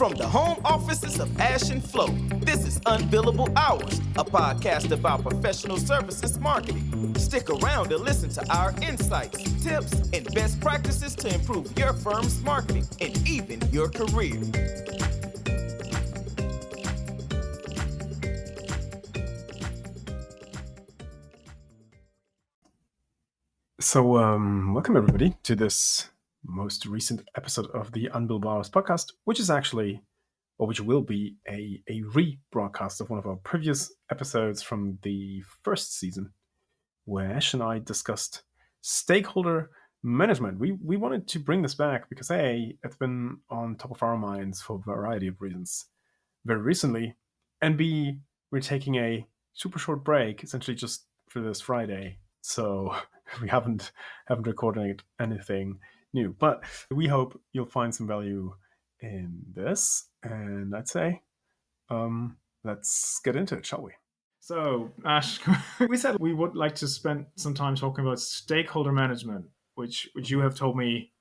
From the home offices of Ash and Flo, this is Unbillable Hours, a podcast about professional services marketing. Stick around and listen to our insights, tips, and best practices to improve your firm's marketing and even your career. So, welcome everybody to this most recent episode of the Unbillable Hours podcast, which is actually, or which will be a rebroadcast of one of our previous episodes from the first season, where Ash and I discussed stakeholder management. We wanted to bring this back because A, it's been on top of our minds for a variety of reasons very recently, and B, we're taking a super short break, essentially just for this Friday. So we haven't recorded anything new, but we hope you'll find some value in this. And I'd say, let's get into it, shall we? So, Ash, we said we would like to spend some time talking about stakeholder management, which you have told me,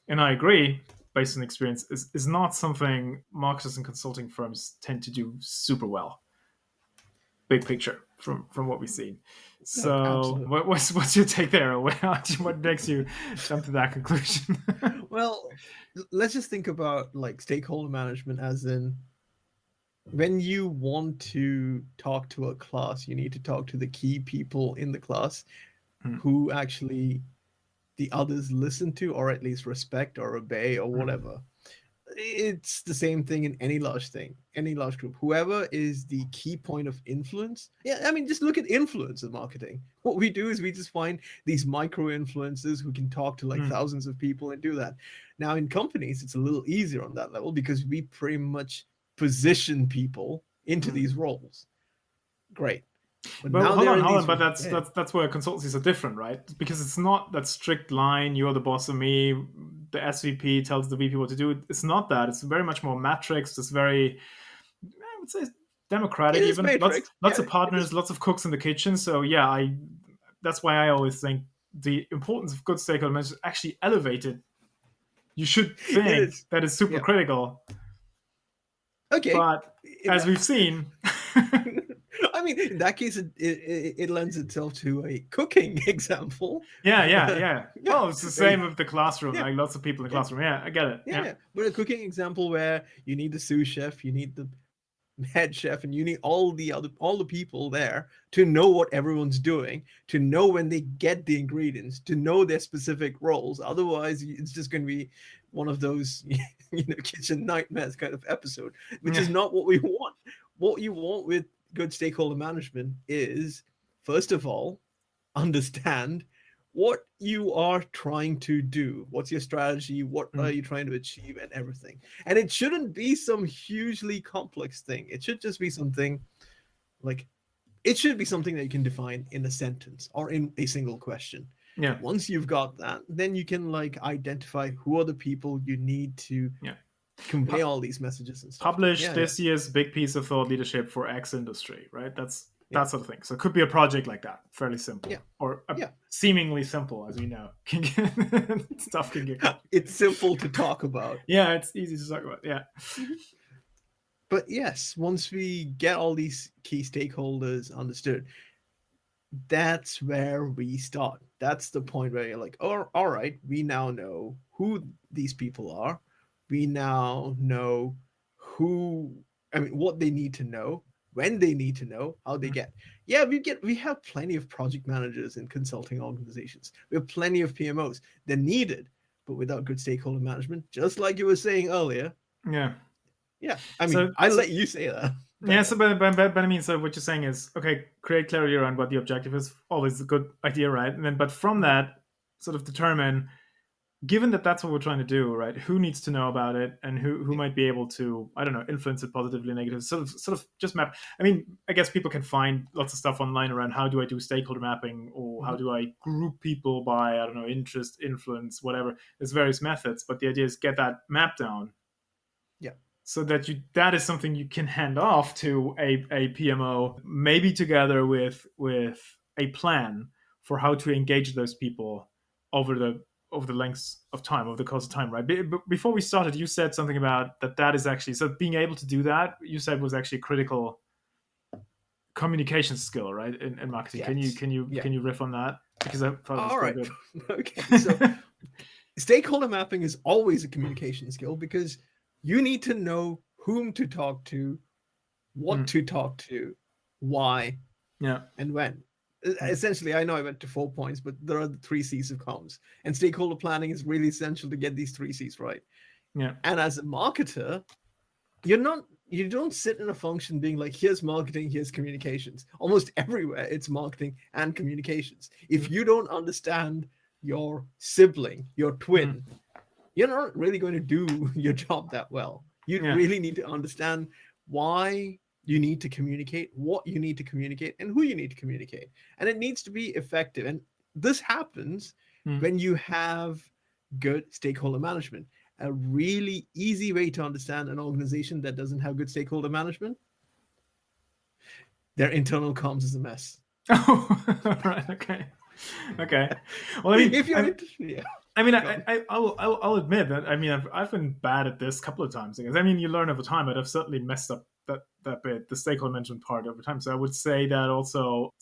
and I agree, based on experience, is not something marketers and consulting firms tend to do super well. Big picture from what we've seen. So, what's your take there? What makes you jump to that conclusion? Well, let's just think about like stakeholder management as in when you want to talk to a class, you need to talk to the key people in the class who actually the others listen to or at least respect or obey or whatever. It's the same thing in any large group. Whoever is the key point of influence. Yeah, I mean, just look at influencer marketing. What we do is we just find these micro influencers who can talk to like thousands of people and do that. Now in companies, it's a little easier on that level because we pretty much position people into these roles. Great. But hold on. But that's where consultancies are different, right? Because it's not that strict line, you're the boss of me, the SVP tells the VP what to do. It's not that. It's very much more matrix. It's very, I would say, democratic. Even lots of partners, lots of cooks in the kitchen. So yeah, that's why I always think the importance of good stakeholder management is actually elevated. You should think that is super critical. Okay, but as we've seen. I mean, in that case, it lends itself to a cooking example. Yeah. Oh, it's the same with the classroom. Like lots of people in the classroom. Yeah, I get it. Yeah. But a cooking example where you need the sous chef, you need the head chef, and you need all the people there to know what everyone's doing, to know when they get the ingredients, to know their specific roles. Otherwise, it's just going to be one of those kitchen nightmares kind of episode, which is not what we want. What you want with good stakeholder management is, first of all, understand what you are trying to do. What's your strategy? What are you trying to achieve and everything? And it shouldn't be some hugely complex thing. It should just be something that you can define in a sentence or in a single question. Yeah. Once you've got that, then you can identify who are the people you need to convey all these messages and stuff. Publish this year's big piece of thought leadership for X industry, right? That's that sort of thing. So it could be a project like that, fairly simple, or seemingly simple, as we know. Stuff can get complicated. It's simple to talk about. Yeah, it's easy to talk about. Yeah. But yes, once we get all these key stakeholders understood, that's where we start. That's the point where you're like, oh, all right, we now know who these people are. We now know what they need to know, when they need to know, how they get. Yeah, we have plenty of project managers in consulting organizations. We have plenty of PMOs. They're needed, but without good stakeholder management, just like you were saying earlier. Yeah. I mean, I let you say that. Yeah, so but I mean, so what you're saying is, okay, create clarity around what the objective is. Always a good idea, right? And then, but from that, sort of determine, given that that's what we're trying to do, right? Who needs to know about it, and who might be able to, I don't know, influence it positively, negatively. Sort of just map. I mean, I guess people can find lots of stuff online around how do I do stakeholder mapping, or how do I group people by, I don't know, interest, influence, whatever. There's various methods, but the idea is get that map down. Yeah. So that is something you can hand off to a PMO, maybe together with a plan for how to engage those people over the over the length of time, over the course of time, right? Before we started, you said something about that is actually, so being able to do that, you said was actually a critical communication skill, right? In marketing. Yes. Can you riff on that? Because I thought it was All quite right. good. Okay. So stakeholder mapping is always a communication skill because you need to know whom to talk to, what to talk to, why, Yeah. and when. Essentially, I know I went to 4 points, but there are the 3 C's of comms. And stakeholder planning is really essential to get these 3 C's right. Yeah. And as a marketer, you don't sit in a function being like, here's marketing, here's communications. Almost everywhere it's marketing and communications. If you don't understand your sibling, your twin, you're not really going to do your job that well. You really need to understand why you need to communicate, what you need to communicate, and who you need to communicate. And it needs to be effective. And this happens when you have good stakeholder management. A really easy way to understand an organization that doesn't have good stakeholder management, their internal comms is a mess. Oh, right. Okay. Well, I mean, if you're I'll admit that. I mean, I've been bad at this a couple of times. Because I mean, you learn over time, but I've certainly messed up that bit, the stakeholder management part over time. So I would say that also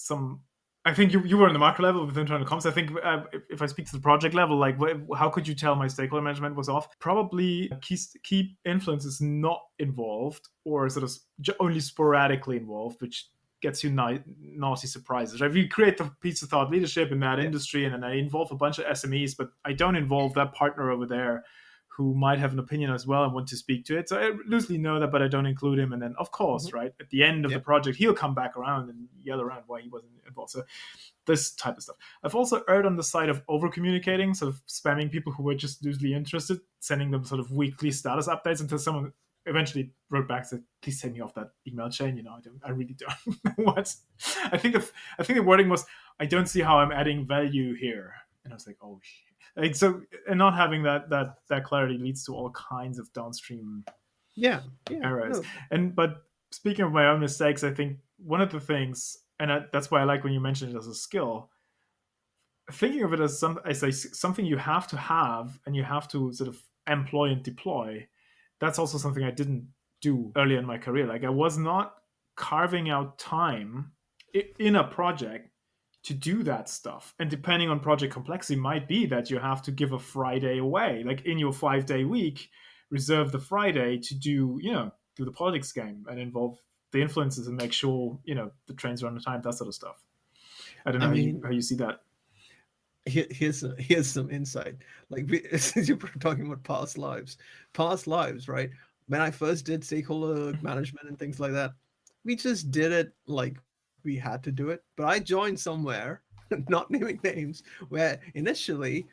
I think you were on the macro level with internal comms. I think if I speak to the project level, like how could you tell my stakeholder management was off? Probably key influence is not involved or sort of only sporadically involved, which gets you naughty surprises. Right? We create the piece of thought leadership in that industry, and then I involve a bunch of SMEs, but I don't involve that partner over there who might have an opinion as well and want to speak to it. So I loosely know that, but I don't include him. And then, of course, right, at the end of the project, he'll come back around and yell around why he wasn't involved. So this type of stuff. I've also erred on the side of over-communicating, sort of spamming people who were just loosely interested, sending them sort of weekly status updates until someone eventually wrote back, said, please send me off that email chain. I really don't know what. I think the wording was, I don't see how I'm adding value here. And I was like, oh, shit. Like, so, and not having that clarity leads to all kinds of downstream errors. No. But speaking of my own mistakes, I think one of the things, and that's why I like when you mentioned it as a skill, thinking of it as something you have to have and you have to sort of employ and deploy. That's also something I didn't do earlier in my career. Like I was not carving out time in a project to do that stuff. And depending on project complexity, might be that you have to give a Friday away. Like in your 5-day week, reserve the Friday to do the politics game and involve the influences and make sure, the trains run on time, that sort of stuff. I don't know how you see that. Here's some insight. Like since you're talking about past lives, right? When I first did stakeholder management and things like that, we just did it like we had to do it. But I joined somewhere, not naming names, where initially,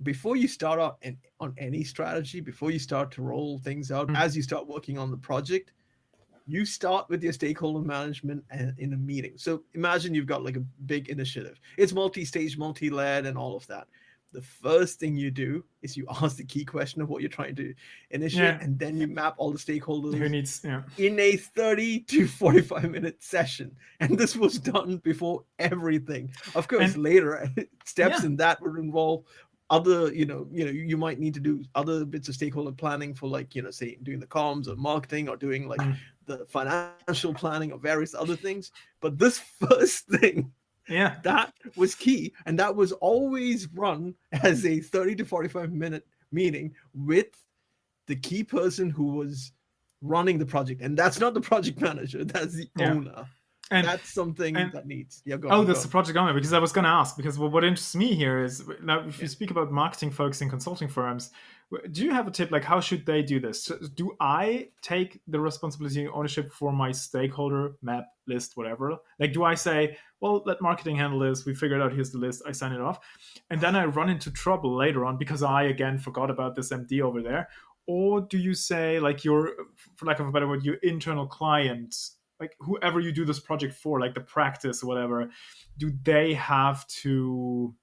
before you start out on any strategy, before you start to roll things out, as you start working on the project, you start with your stakeholder management in a meeting. So imagine you've got like a big initiative. It's multi-stage, multi-led, and all of that. The first thing you do is you ask the key question of what you're trying to initiate, and then you map all the stakeholders in a 30 to 45-minute session. And this was done before everything. Of course, later steps in that would involve other, you might need to do other bits of stakeholder planning for like, say doing the comms or marketing or doing like the financial planning or various other things. But this first thing, that was key. And that was always run as a 30 to 45-minute meeting with the key person who was running the project. And that's not the project manager, that's the owner. And that's something that needs. That's the project owner, because I was going to ask, because what interests me here is, now if you speak about marketing folks in consulting firms, do you have a tip, like how should they do this? Do I take the responsibility and ownership for my stakeholder map, list, whatever? Like, do I say, well, let marketing handle this, we figured out, here's the list, I sign it off, and then I run into trouble later on because I again forgot about this MD over there? Or do you say, like, your, for lack of a better word, your internal client, like whoever you do this project for, like the practice or whatever, do they have to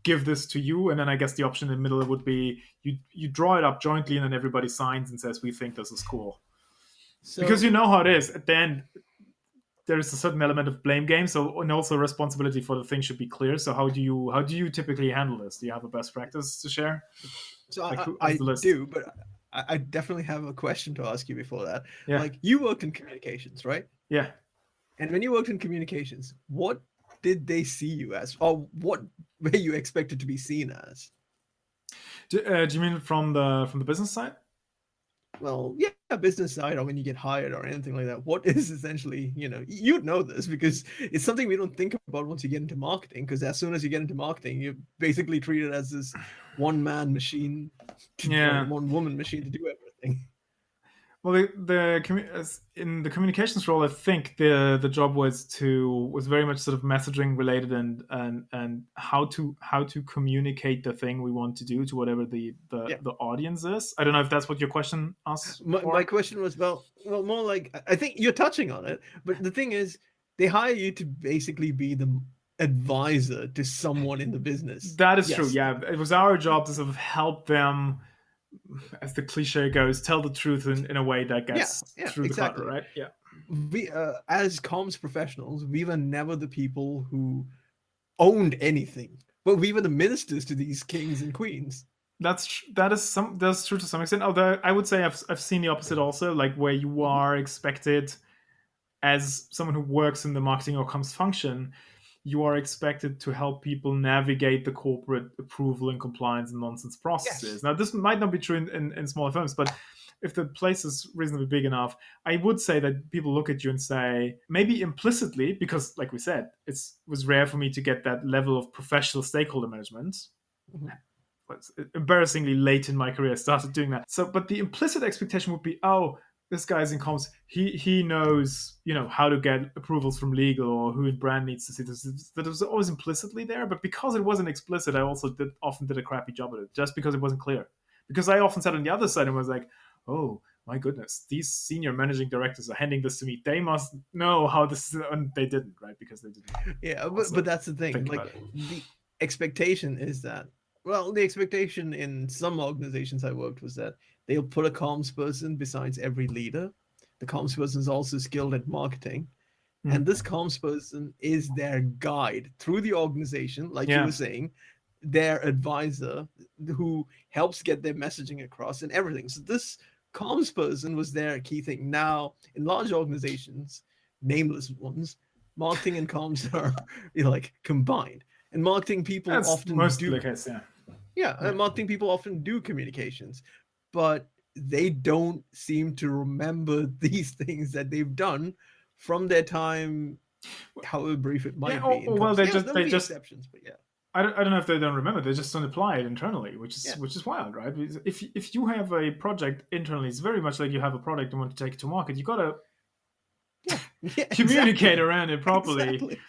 give this to you? And then I guess the option in the middle would be you draw it up jointly and then everybody signs and says, we think this is cool. So, because you know how it is. At the end, there is a certain element of blame game. So, and also responsibility for the thing should be clear. So how do you typically handle this? Do you have a best practice to share? So Like, who I has the list? do, but I definitely have a question to ask you before that. Yeah. Like, you worked in communications, right? Yeah. And when you worked in communications, what did they see you as, or what were you expected to be seen as? Do you mean from the business side? Well, yeah, business side, or when you get hired or anything like that. What is essentially, you'd know this because it's something we don't think about once you get into marketing. Because as soon as you get into marketing, you're basically treated as this one-man machine, Yeah. one-woman machine to do everything. Well, in the communications role, I think the job was very much sort of messaging related and how to communicate the thing we want to do to whatever the audience is. I don't know if that's what your question asks for. My question was well more like, I think you're touching on it, but the thing is, they hire you to basically be the advisor to someone in the business. That is true. Yeah, it was our job to sort of help them, as the cliche goes, tell the truth in a way that gets through exactly. the clutter, right? Yeah. We, as comms professionals, we were never the people who owned anything, but we were the ministers to these kings and queens. That's true to some extent. Although I would say I've seen the opposite also, like where you are expected, as someone who works in the marketing or comms function, you are expected to help people navigate the corporate approval and compliance and nonsense processes. Yes. Now, this might not be true in smaller firms, but if the place is reasonably big enough, I would say that people look at you and say, maybe implicitly, because like we said, it was rare for me to get that level of professional stakeholder management. Mm-hmm. Embarrassingly late in my career, I started doing that. So, but the implicit expectation would be, oh, this guy's in comms. He knows, how to get approvals from legal or who in brand needs to see this. That was always implicitly there, but because it wasn't explicit, I also often did a crappy job at it, just because it wasn't clear. Because I often sat on the other side and was like, oh my goodness, these senior managing directors are handing this to me. They must know how this is, and they didn't, right? Because they didn't. Yeah, but that's the thing. Like, the expectation is that, well, the expectation in some organizations I worked was that they'll put a comms person besides every leader. The comms person is also skilled at marketing. Mm. And this comms person is their guide through the organization, like you were saying, their advisor who helps get their messaging across and everything. So this comms person was their key thing. Now, in large organizations, nameless ones, marketing and comms are like combined. And marketing people often do. The case, marketing people often do communications, but they don't seem to remember these things that they've done from their time, however brief it might be. Well, they just exceptions, but yeah. I don't know if they don't remember. They just don't apply it internally, which is wild, right? If you have a project internally, it's very much like you have a product and want to take it to market. You gotta communicate around it properly,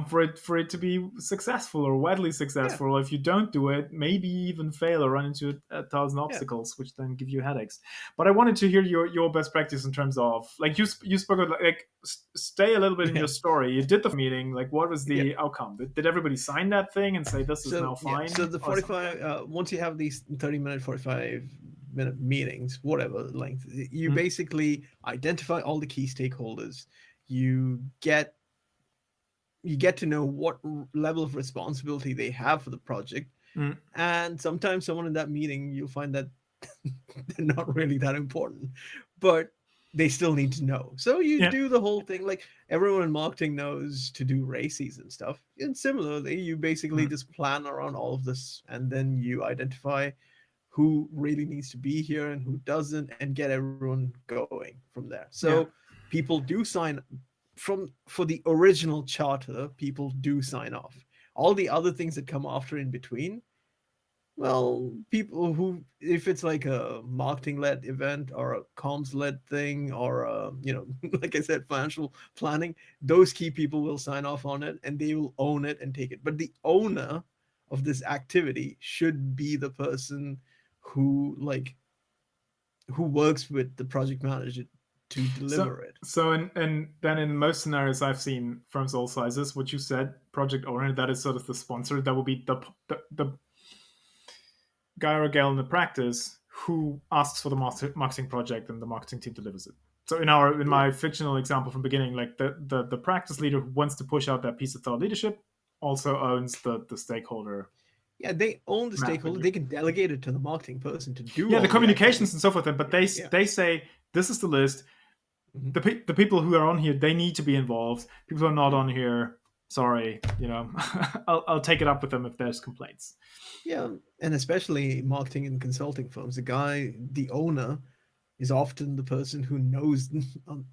for it to be successful or widely successful. If you don't do it, maybe even fail or run into 1,000 obstacles, which then give you headaches. But I wanted to hear your best practice in terms of, like, you spoke about, like, stay a little bit in your story. You did the meeting, like, what was the outcome? Did everybody sign that thing and say this is now fine? So the 45 once you have these 30-minute 45-minute meetings, whatever length, you basically identify all the key stakeholders. You get to know what level of responsibility they have for the project. And sometimes someone in that meeting, you'll find that they're not really that important, but they still need to know. So you do the whole thing. Like, everyone in marketing knows to do races and stuff. And similarly, you basically just plan around all of this, and then you identify who really needs to be here and who doesn't, and get everyone going from there. So people do sign for the original charter. People do sign off. All the other things that come after in between, well, people who, if it's like a marketing-led event or a comms-led thing, or like I said, financial planning, those key people will sign off on it and they will own it and take it. But the owner of this activity should be the person who works with the project manager to deliver it. So and then in most scenarios I've seen, firms all sizes, what you said, project owner, that is sort of the sponsor. That will be the guy or gal in the practice who asks for the marketing project, and the marketing team delivers it. So in my fictional example from beginning, like the practice leader who wants to push out that piece of thought leadership also owns the stakeholder. Yeah, they own the Mapping stakeholder. it. They can delegate it to the marketing person to do Yeah, all the communications activities. and so forth. But they say this is the list. Mhm. The people who are on here, they need to be involved. People who are not on here, sorry, I'll take it up with them if there's complaints. Yeah, and especially marketing and consulting firms, the owner, is often the person who knows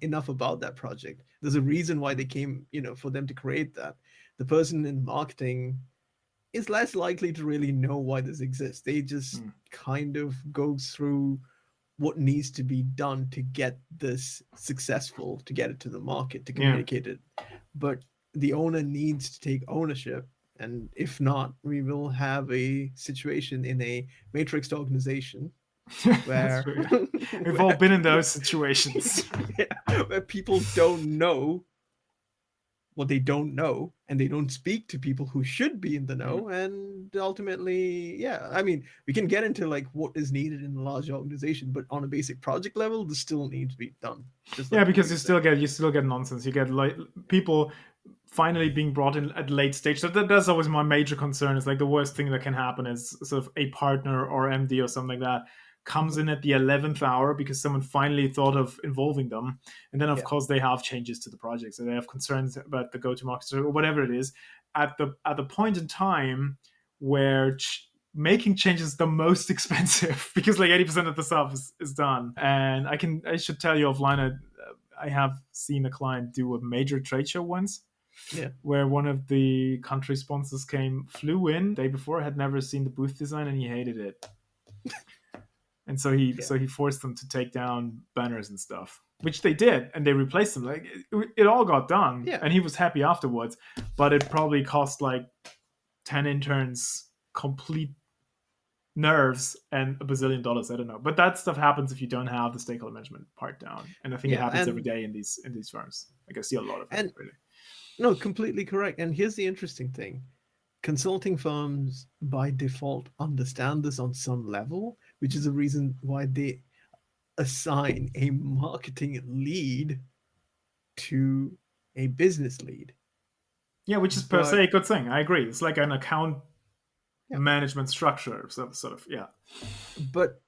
enough about that project. There's a reason why they came, for them to create that. The person in marketing is less likely to really know why this exists. They just kind of go through what needs to be done to get this successful, to get it to the market, to communicate it. But the owner needs to take ownership. And if not, we will have a situation in a matrixed organization where We've all been in those situations. where people don't know what they don't know, and they don't speak to people who should be in the know. And ultimately, I mean, we can get into like what is needed in a large organization, but on a basic project level, this still needs to be done. Just like because you still get nonsense. You get like people finally being brought in at late stage. So that's always my major concern. Is like the worst thing that can happen is sort of a partner or MD or something like that comes in at the 11th hour because someone finally thought of involving them, and then of course they have changes to the project, so they have concerns about the go-to-market or whatever it is at the point in time where making changes is the most expensive because like 80% of the stuff is done. And I should tell you offline, I have seen a client do a major trade show once. Where one of the country sponsors flew in the day before, had never seen the booth design, and he hated it. And so he forced them to take down banners and stuff, which they did, and they replaced them. Like it all got done, and he was happy afterwards. But it probably cost like 10 interns complete nerves and $1 bazillion. I don't know, but that stuff happens if you don't have the stakeholder management part down, and I think it happens every day in these firms. Like I see a lot of it. Really. No, completely correct. And here's the interesting thing. Consulting firms by default understand this on some level, which is the reason why they assign a marketing lead to a business lead. Yeah, which is per se a good thing. I agree. It's like an account management structure, sort of. But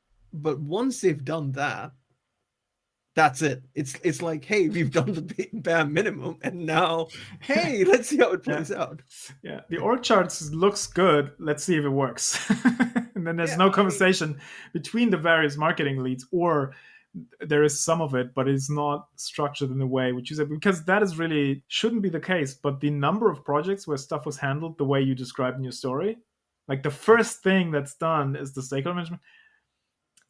once they've done that, that's it. It's like, hey, we've done the bare minimum, and now, hey, let's see how it plays out. Yeah, the org chart looks good. Let's see if it works. And then there's no conversation between the various marketing leads, or there is some of it, but it's not structured in a way which you said, because that is really shouldn't be the case. But the number of projects where stuff was handled the way you described in your story, like the first thing that's done is the stakeholder management.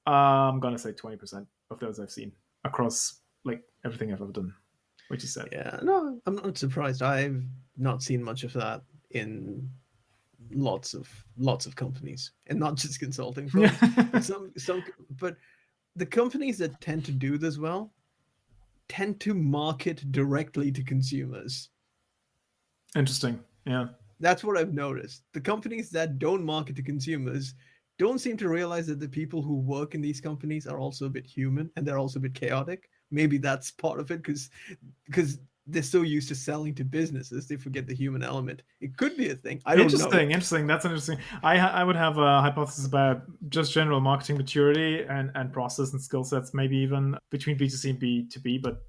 I'm gonna say 20% of those I've seen across like everything I've ever done, which you said. Yeah, no, I'm not surprised. I've not seen much of that in lots of companies, and not just consulting firms. But the companies that tend to do this well tend to market directly to consumers. Interesting. Yeah. That's what I've noticed. The companies that don't market to consumers don't seem to realize that the people who work in these companies are also a bit human, and they're also a bit chaotic. Maybe that's part of it, because they're so used to selling to businesses, they forget the human element. It could be a thing. I don't know. Interesting. That's interesting. I would have a hypothesis about just general marketing maturity and process and skill sets, maybe even between B2C and B2B, but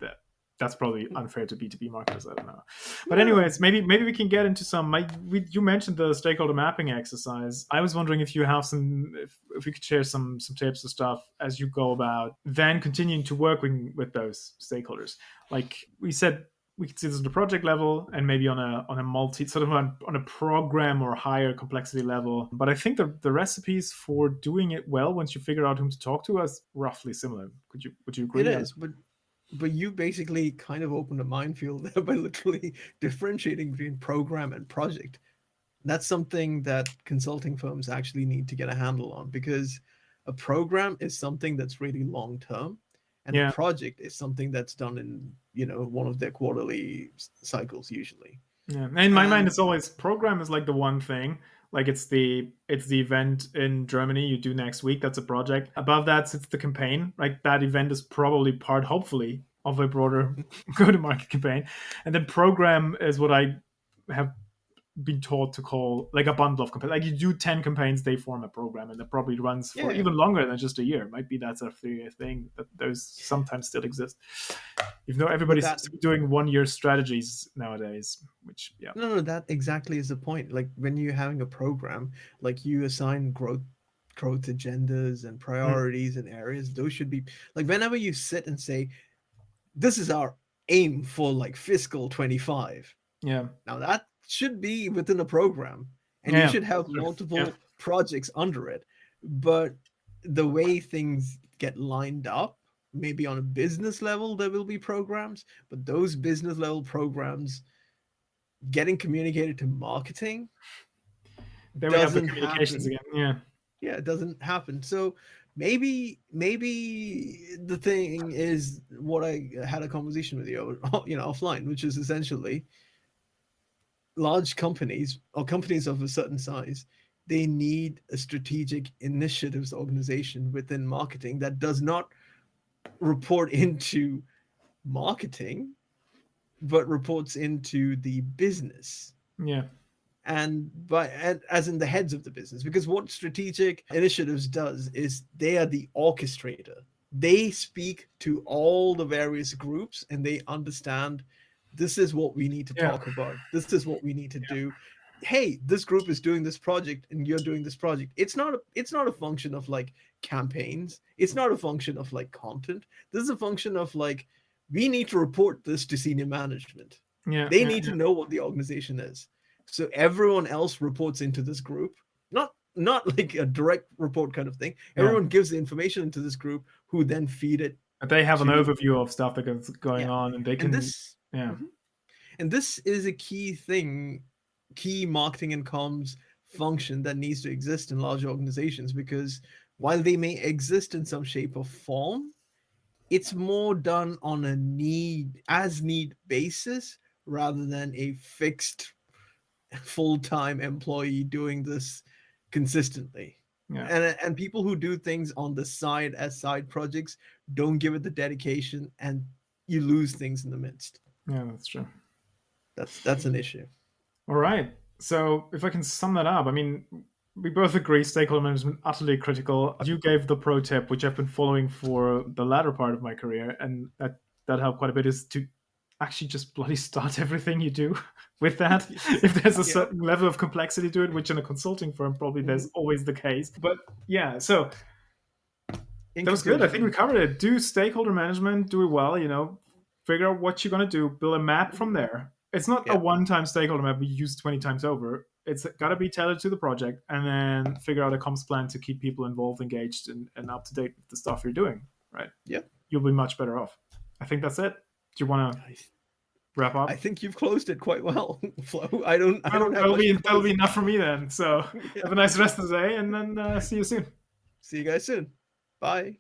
that's probably unfair to B2B marketers. I don't know. But anyways, maybe we can get into some. You mentioned the stakeholder mapping exercise. I was wondering if you have if we could share some tips or stuff as you go about then continuing to work with those stakeholders. Like we said, we could see this on the project level and maybe on a multi sort of on a program or higher complexity level. But I think the recipes for doing it well once you figure out whom to talk to is roughly similar. Would you agree? It is, but you basically kind of opened a minefield there by literally differentiating between program and project. That's something that consulting firms actually need to get a handle on, because a program is something that's really long term, and a project is something that's done in one of their quarterly cycles usually. Yeah, in my mind, it's always program is like the one thing. Like it's the event in Germany you do next week. That's a project. Above that sits the campaign. Like that event is probably hopefully of a broader go-to-market campaign. And then program is what I have been taught to call like a bundle of campaigns. Like you do 10 campaigns, they form a program, and it probably runs for even longer than just a year. Might be that's a 3-year thing, but those sometimes still exist. Even though everybody seems to be doing 1-year strategies nowadays, which No, that exactly is the point. Like when you're having a program, like you assign growth agendas and priorities and areas, those should be like whenever you sit and say, this is our aim for like fiscal 25. Yeah. Now that should be within a program, and you should have multiple projects under it. But the way things get lined up, maybe on a business level, there will be programs, but those business level programs getting communicated to marketing doesn't communications happen. Again. Yeah, it doesn't happen. So maybe the thing is what I had a conversation with you, offline, which is essentially large companies or companies of a certain size, they need a strategic initiatives organization within marketing that does not report into marketing, but reports into the business. Yeah. And as in the heads of the business, because what strategic initiatives does is they are the orchestrator. They speak to all the various groups and they understand this is what we need to talk about. This is what we need to do. Hey, this group is doing this project and you're doing this project. It's not a function of like campaigns. It's not a function of like content. This is a function of like, we need to report this to senior management. They need to know what the organization is. So everyone else reports into this group, not like a direct report kind of thing. Everyone gives the information into this group, who then feed it. They have an overview of stuff that's going on, and they can. And this is a key marketing and comms function that needs to exist in large organizations, because while they may exist in some shape or form, it's more done on a need basis rather than a fixed full-time employee doing this consistently. And people who do things on the side as side projects don't give it the dedication, and you lose things in the midst. Yeah, that's true. That's an issue. All right. So if I can sum that up, I mean, we both agree stakeholder management utterly critical. You gave the pro tip, which I've been following for the latter part of my career, and that helped quite a bit, is to actually just bloody start everything you do with that. If there's a certain level of complexity to it, which in a consulting firm probably there's always the case. But yeah, so that was good. I think we covered it. Do stakeholder management, do it well, figure out what you're going to do, build a map from there. It's not a one-time stakeholder map we use 20 times over. It's got to be tailored to the project, and then figure out a comms plan to keep people involved, engaged, and up to date with the stuff you're doing, right? Yeah. You'll be much better off. I think that's it. Do you want to wrap up? I think you've closed it quite well, Flo. I don't have that'll be enough for me then. So have a nice rest of the day, and then see you soon. See you guys soon. Bye.